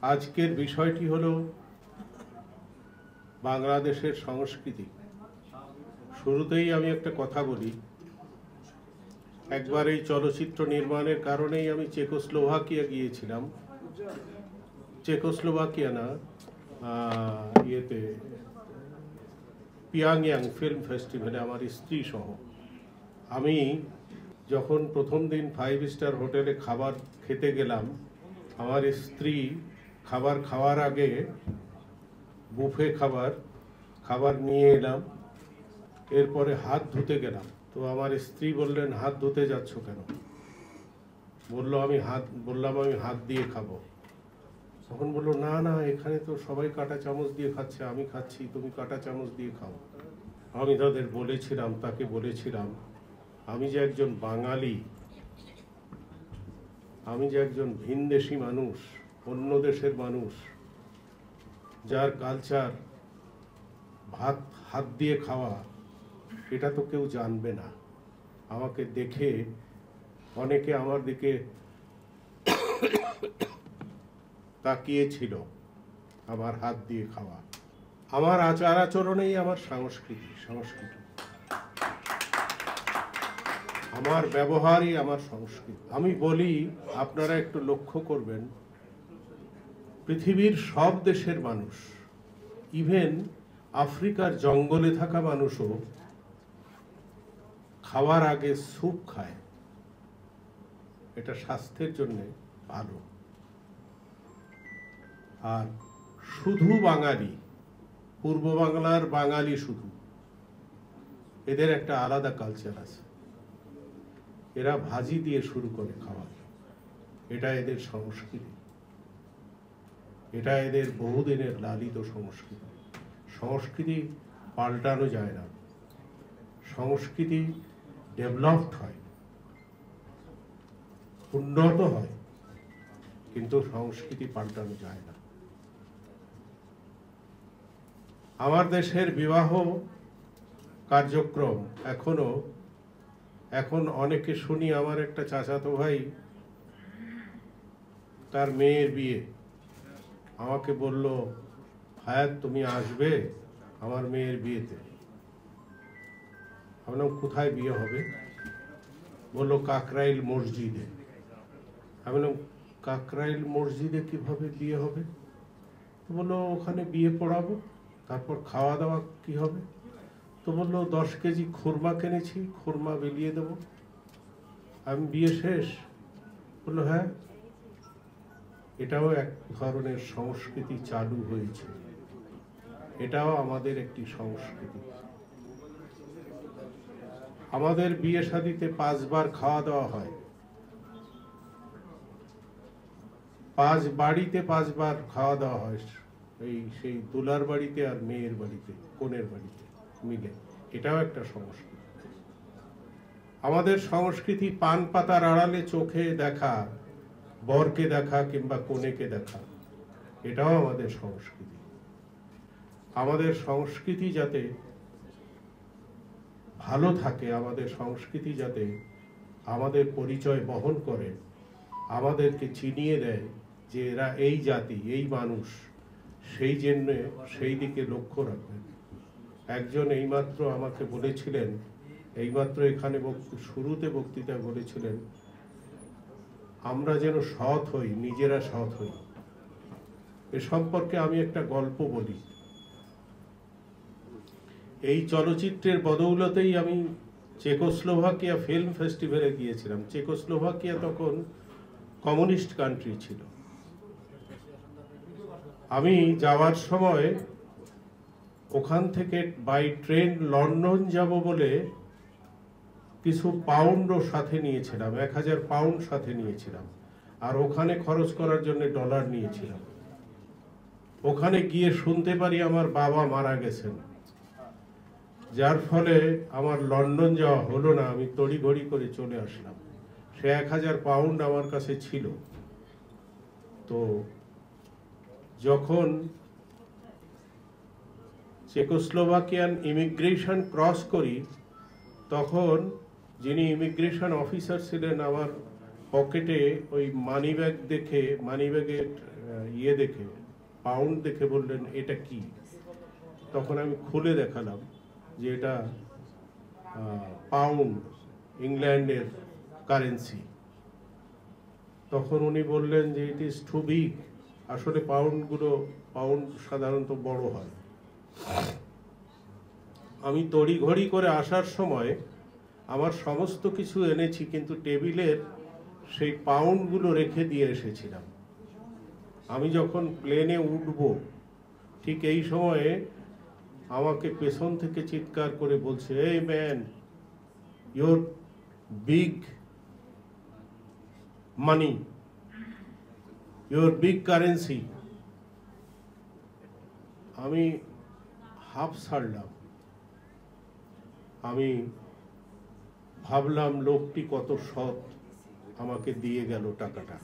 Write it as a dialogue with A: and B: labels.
A: আজকের বিষয়টি হলো বাংলাদেশের সংস্কৃতি। শুরুতেই আমি একটা কথা বলি, একবার এই চলচ্চিত্র নির্মাণের কারণেই আমি চেকোস্লোভাকিয়া গিয়েছিলাম। চেকোস্লোভাকিয়া না, পিয়াংয়াং ফিল্ম ফেস্টিভ্যালে আমার স্ত্রী সহ। আমি যখন প্রথম দিন 5 স্টার হোটেলে খাবার খেতে গেলাম, আমার স্ত্রী খাবার খাওয়ার আগে বুফে খাবার নিয়ে এলাম, এরপরে হাত ধুতে গেলাম। তো আমার স্ত্রী বললেন, হাত ধুতে যাচ্ছ কেন? বললাম আমি হাত দিয়ে খাবো। তখন বললো, না না, এখানে তো সবাই কাঁটা চামচ দিয়ে খাচ্ছে, আমি খাচ্ছি, তুমি কাঁটা চামচ দিয়ে খাও। আমি তাকে বলেছিলাম আমি যে একজন বাঙালি, আমি যে একজন ভিনদেশী মানুষ, অন্য দেশের মানুষ, যার কালচার ভাত হাত দিয়ে খাওয়া, এটা তো কেউ জানবে না। আমাকে দেখে অনেকে আমার দিকে তাকিয়েছিল। আমার হাত দিয়ে খাওয়া আমার আচার আচরণেই আমার সংস্কৃতি, আমার ব্যবহারই আমার সংস্কৃতি। আমি বলি, আপনারা একটু লক্ষ্য করবেন, পৃথিবীর সব দেশের মানুষ, ইভেন আফ্রিকার জঙ্গলে থাকা মানুষও খাওয়ার আগে স্যুপ খায়। এটা স্বাস্থ্যের জন্য ভালো। আর শুধু বাঙালি, পূর্ব বাংলার বাঙালি শুধু, এদের একটা আলাদা কালচার আছে। এরা ভাজি দিয়ে শুরু করে খাওয়া, এটা এদের সংস্কৃতি, এটা এদের বহুদিনের লালিত সংস্কৃতি। সংস্কৃতি পাল্টানো যায় না, সংস্কৃতি ডেভেলপড হয়, উন্নত হয়, কিন্তু সংস্কৃতি পাল্টানো যায় না। আমার দেশের বিবাহ কার্যক্রম এখন অনেকে শুনি, আমার একটা চাচাতো ভাই, তার মেয়ের বিয়ে, আমাকে বলল, হায়াত তুমি আসবে আমার মেয়ের বিয়েতে? আমি বললাম, কোথায় বিয়ে হবে? বললো, কাকরাইল মসজিদে। আমি বললাম, কাকরাইল মসজিদে কিভাবে বিয়ে হবে? তো বললো, ওখানে বিয়ে পড়াবো, তারপর খাওয়া দাওয়া কি হবে? তো বললো, 10 কেজি খুরমা কিনেছি, খুরমা বিলিয়ে দেবো। আমি, বিয়ে শেষ? বললো, হ্যাঁ। এটাও এক ধরনের সংস্কৃতি চালু হয়েছে, এটাও আমাদের একটি সংস্কৃতি। আমাদের বিয়ে শাদীতে 5 বার খাওয়া দাওয়া হয়, 5 বাড়িতে 5 বার খাওয়া দাওয়া হয়, সেই দুলার বাড়িতে আর মেয়ের বাড়িতে, কনের বাড়িতে মিলে। এটাও একটা সংস্কৃতি। আমাদের সংস্কৃতি পান পাতার আড়ালে চোখে দেখা, বরকে দেখা কিংবা কনেকে দেখা, এটাও আমাদের সংস্কৃতি। আমাদের সংস্কৃতি যাতে ভালো থাকে, আমাদের সংস্কৃতি যাতে আমাদের পরিচয় বহন করে, আমাদেরকে চিনিয়ে দেয় যে এরা এই জাতি, এই মানুষ, সেই জন্য সেই দিকে লক্ষ্য রাখবেন। একজন এইমাত্র আমাকে বলেছিলেন, এইমাত্র এখানে শুরুতে বক্তৃতা বলেছিলেন, আমরা যেন সৎ হই, নিজেরা সৎ হই। এ সম্পর্কে আমি একটা গল্প বলি। এই চলচ্চিত্রের বদৌলতেই আমি চেকোস্লোভাকিয়া ফিল্ম ফেস্টিভ্যালে গিয়েছিলাম। চেকোস্লোভাকিয়া তখন কমিউনিস্ট কান্ট্রি ছিল। আমি যাওয়ার সময় ওখান থেকে বাই ট্রেন লন্ডন যাব বলে কিছু পাউন্ডও সাথে নিয়েছিলাম, 1000 পাউন্ড সাথে নিয়েছিলাম, আর ওখানে খরচ করার জন্য ডলার নিয়েছিলাম। ওখানে গিয়ে শুনতে পারি আমার বাবা মারা গেছেন, যার ফলে আমার লন্ডন যাওয়া হলো না। আমি তড়িঘড়ি করে চলে আসলাম। সে 1000 পাউন্ড আমার কাছে ছিল। তো যখন চেকোস্লোভাকিয়ান ইমিগ্রেশন ক্রস করি, তখন যিনি ইমিগ্রেশন অফিসার ছিলেন, আমার পকেটে ওই মানিব্যাগ দেখে, মানিব্যাগের ইয়ে দেখে, পাউন্ড দেখে বললেন এটা কি। তখন আমি খুলে দেখালাম যে এটা পাউন্ড, ইংল্যান্ডের কারেন্সি। তখন উনি বললেন যে ইট ইজ টু বিগ। আসলে পাউন্ড সাধারণত বড় হয়। আমি তড়িঘড়ি করে আসার সময় আমার সমস্ত কিছু এনেছি, কিন্তু টেবিলের সেই পাউন্ডগুলো রেখে দিয়ে এসেছিলাম। আমি যখন প্লেনে উঠব ঠিক এই সময়ে আমাকে পেছন থেকে চিৎকার করে বলছে, এই man, your big money, your big currency. আমি হাফ ছাড়লাম। আমি ভাবলাম লোকটি কত সৎ, আমাকে দিয়ে গেল টাকাটা।